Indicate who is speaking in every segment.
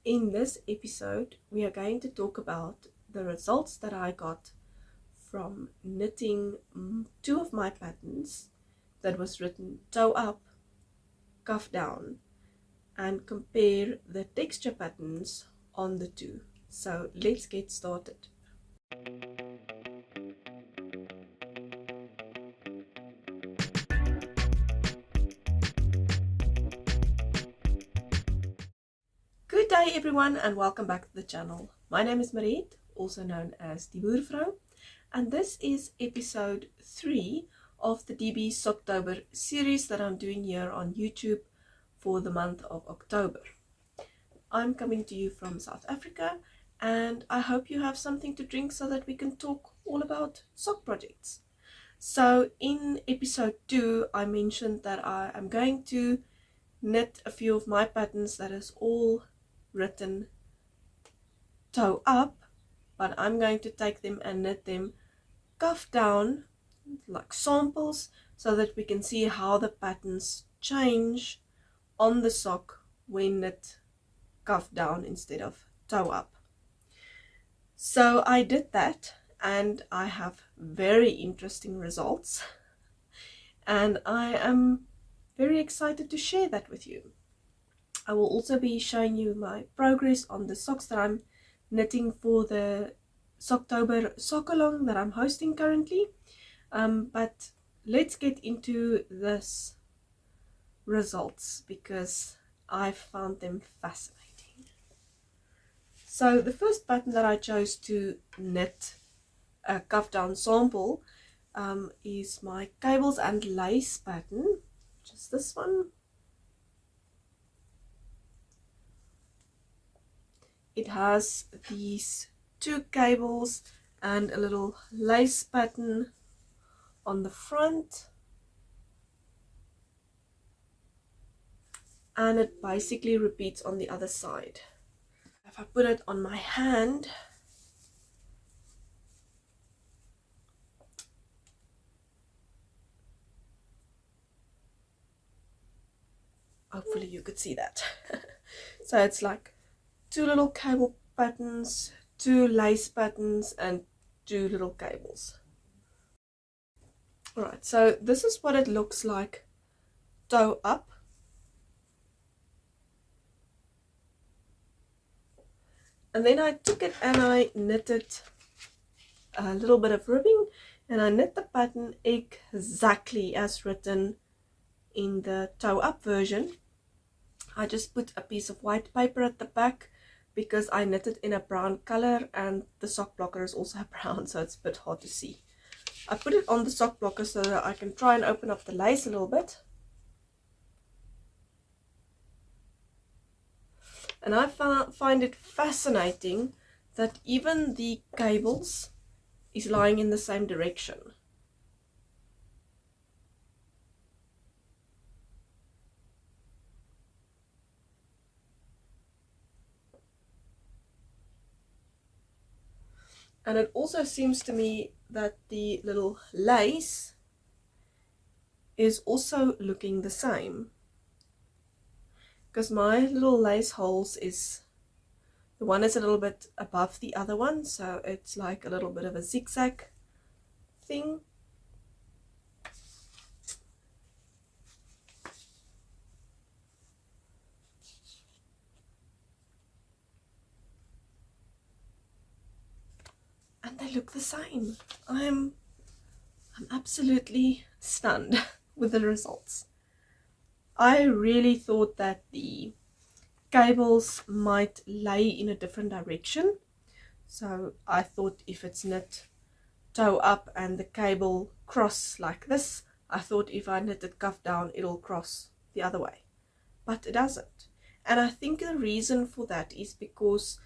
Speaker 1: In this episode, we are going to talk about the results that I got from knitting two of my patterns that was written toe up, cuff down, and compare the texture patterns on the two. So let's get started. Good day everyone and welcome back to the channel. My name is Mariette, also known as Die Boervrou, and this is episode 3 of the DB Socktober series that I'm doing here on YouTube for the month of October. I'm coming to you from South Africa and I hope you have something to drink so that we can talk all about sock projects. So in episode 2 I mentioned that I am going to knit a few of my patterns that is all written toe up, but I'm going to take them and knit them cuff down like samples so that we can see how the patterns change on the sock when knit cuff down instead of toe up. So I did that and I have very interesting results and I am very excited to share that with you. I will also be showing you my progress on the socks that I'm knitting for the Socktober sock along that I'm hosting currently. But let's get into this results because I found them fascinating. So the first pattern that I chose to knit a cuff down sample is my cables and lace pattern, which is this one. It has these two cables and a little lace pattern on the front, and it basically repeats on the other side. If I put it on my hand, hopefully you could see that. So it's like two little cable patterns, two lace patterns, and two little cables. Alright, so this is what it looks like toe up. And then I took it and I knitted a little bit of ribbing and I knit the pattern exactly as written in the toe up version. I just put a piece of white paper at the back because I knitted in a brown color and the sock blocker is also brown, so it's a bit hard to see. I put it on the sock blocker so that I can try and open up the lace a little bit. And I find it fascinating that even the cables is lying in the same direction. And it also seems to me that the little lace is also looking the same. Because my little lace holes is, the one is a little bit above the other one, so it's like a little bit of a zigzag thing. And they look the same. I'm absolutely stunned with the results. I really thought that the cables might lay in a different direction. So I thought if it's knit toe up and the cable cross like this, I thought if I knit it cuff down, it'll cross the other way. But it doesn't. And I think the reason for that is because,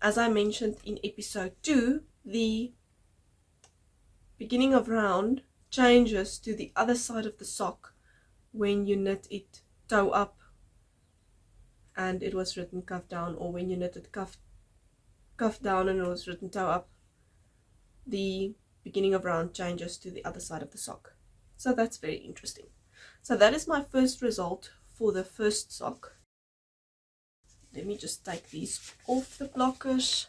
Speaker 1: as I mentioned in episode 2, the beginning of round changes to the other side of the sock when you knit it toe up and it was written cuff down, or when you knit it cuff down and it was written toe up, the beginning of round changes to the other side of the sock. So that's very interesting. So that is my first result for the first sock. let me just take these off the blockers.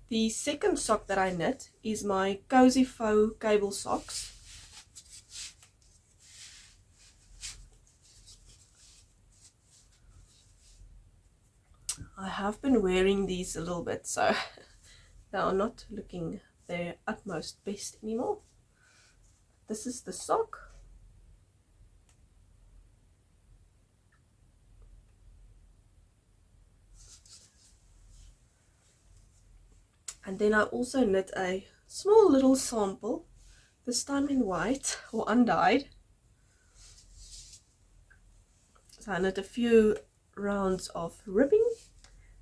Speaker 1: The second sock that I knit is my Cozy Faux Cable socks. I have been wearing these a little bit, so they are not looking their utmost best anymore. This is the sock. And then I also knit a small little sample, this time in white or undyed. So I knit a few rounds of ribbing,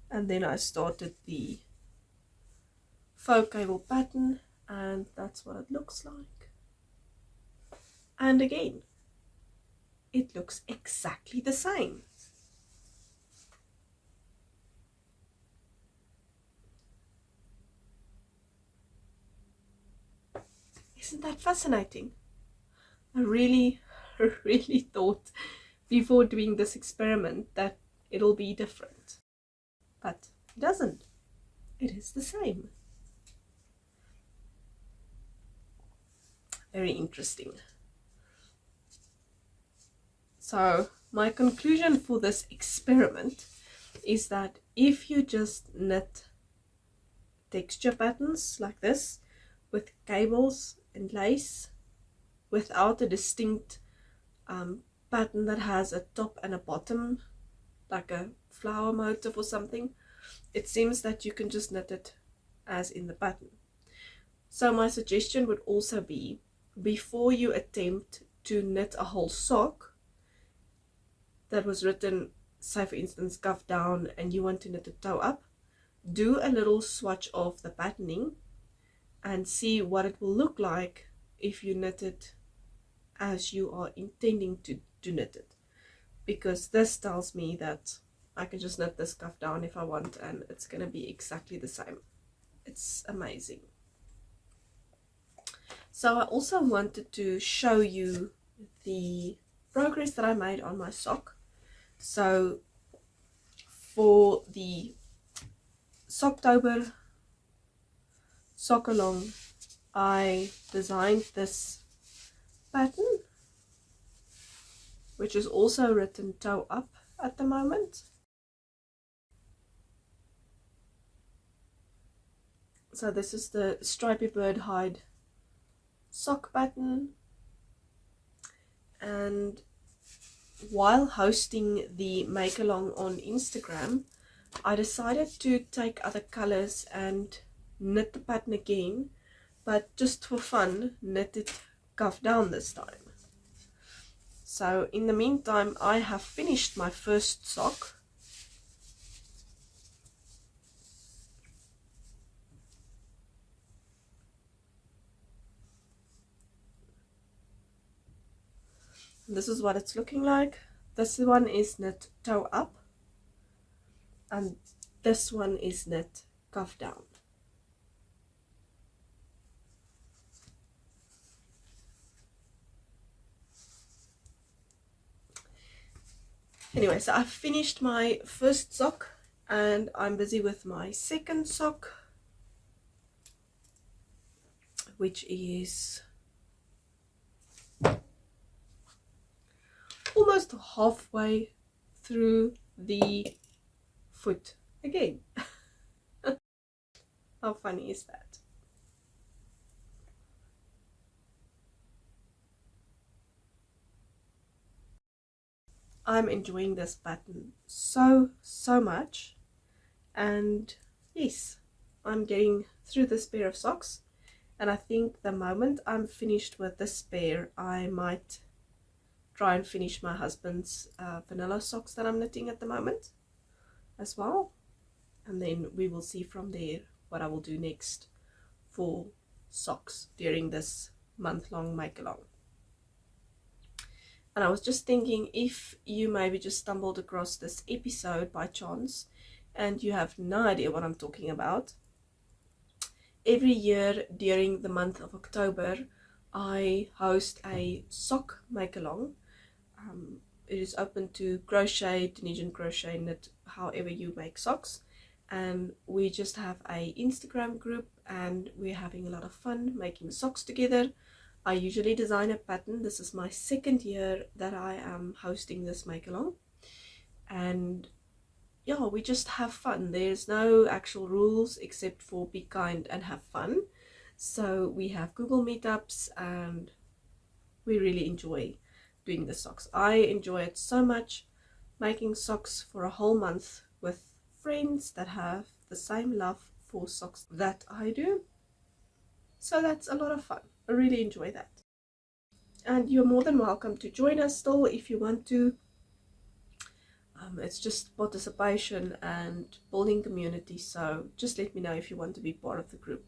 Speaker 1: and then I started the faux cable pattern, and that's what it looks like. And again, it looks exactly the same. Isn't that fascinating? I really thought before doing this experiment that it'll be different, but it doesn't. It is the same. Very interesting. So my conclusion for this experiment is that if you just knit texture patterns like this with cables and lace without a distinct pattern that has a top and a bottom, like a flower motif or something, it seems that you can just knit it as in the pattern. So my suggestion would also be, before you attempt to knit a whole sock that was written, say for instance, cuff down, and you want to knit a toe up, do a little swatch of the patterning and see what it will look like if you knit it as you are intending to knit it. Because this tells me that I can just knit this cuff down if I want, and it's going to be exactly the same. It's amazing. So I also wanted to show you the progress that I made on my sock. So for the Socktober sock along, I designed this pattern, which is also written toe up at the moment. So this is the stripy bird hide sock pattern, and while hosting the make along on Instagram, I decided to take other colors and knit the pattern again, but just for fun, knit it cuff down this time. So in the meantime, I have finished my first sock. This is what it's looking like. This one is knit toe up, and this one is knit cuff down. Anyway, so I've finished my first sock and I'm busy with my second sock, which is almost halfway through the foot again. How funny is that? I'm enjoying this pattern so much, and yes, I'm getting through this pair of socks, and I think the moment I'm finished with this pair, I might try and finish my husband's vanilla socks that I'm knitting at the moment as well, and then we will see from there what I will do next for socks during this month-long make-along. And I was just thinking, if you maybe just stumbled across this episode by chance and you have no idea what I'm talking about, every year during the month of October I host a sock make-along. it is open to crochet, Tunisian crochet, knit, however you make socks. And we just have a Instagram group and we're having a lot of fun making socks together. I usually design a pattern. This is my second year that I am hosting this make along, and yeah, we just have fun. There's no actual rules except for be kind and have fun. So we have Google meetups and we really enjoy doing the socks. I enjoy it so much, making socks for a whole month with friends that have the same love for socks that I do. So that's a lot of fun. I really enjoy that. And you're more than welcome to join us still if you want to. It's just participation and building community, so just let me know if you want to be part of the group.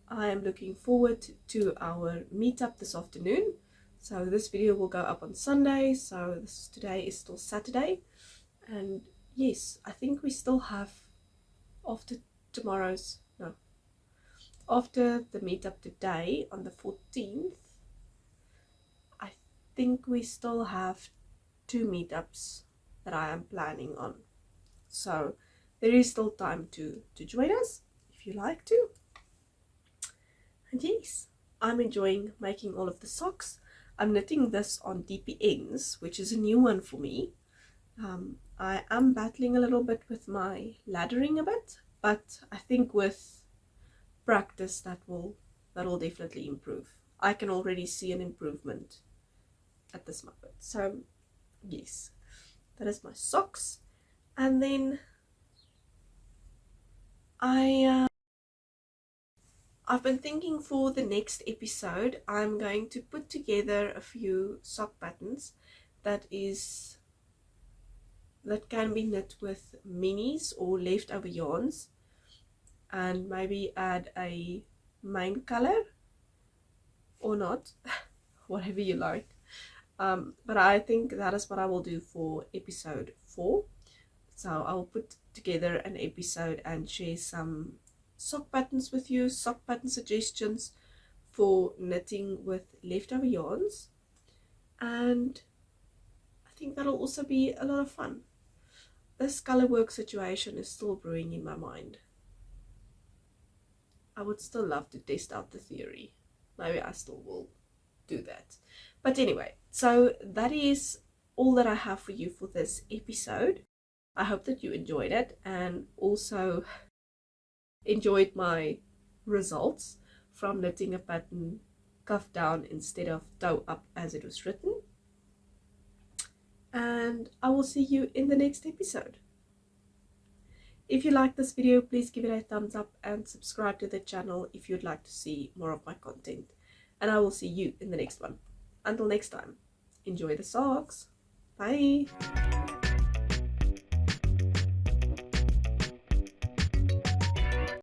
Speaker 1: I am looking forward to our meetup this afternoon. So this video will go up on Sunday, so today is still Saturday. And yes, I think we still have, after the meetup today on the 14th, I think we still have 2 meetups that I am planning on. So there is still time to join us if you like to. And yes, I'm enjoying making all of the socks. I'm knitting this on DPNs, which is a new one for me. I am battling a little bit with my laddering a bit, but I think with practice that will definitely improve. I can already see an improvement at this moment. So yes, that is my socks. And then I've been thinking for the next episode, I'm going to put together a few sock patterns that can be knit with minis or leftover yarns, and maybe add a main color or not, whatever you like. But I think that is what I will do for episode 4. So I'll put together an episode and share some sock patterns with you, sock pattern suggestions for knitting with leftover yarns, and I think that'll also be a lot of fun. This color work situation is still brewing in my mind. I would still love to test out the theory. Maybe I still will do that. But anyway, so that is all that I have for you for this episode. I hope that you enjoyed it and also enjoyed my results from knitting a pattern cuff down instead of toe up as it was written. And I will see you in the next episode. If you like this video, please give it a thumbs up and subscribe to the channel if you'd like to see more of my content. And I will see you in the next one. Until next time, enjoy the socks. Bye!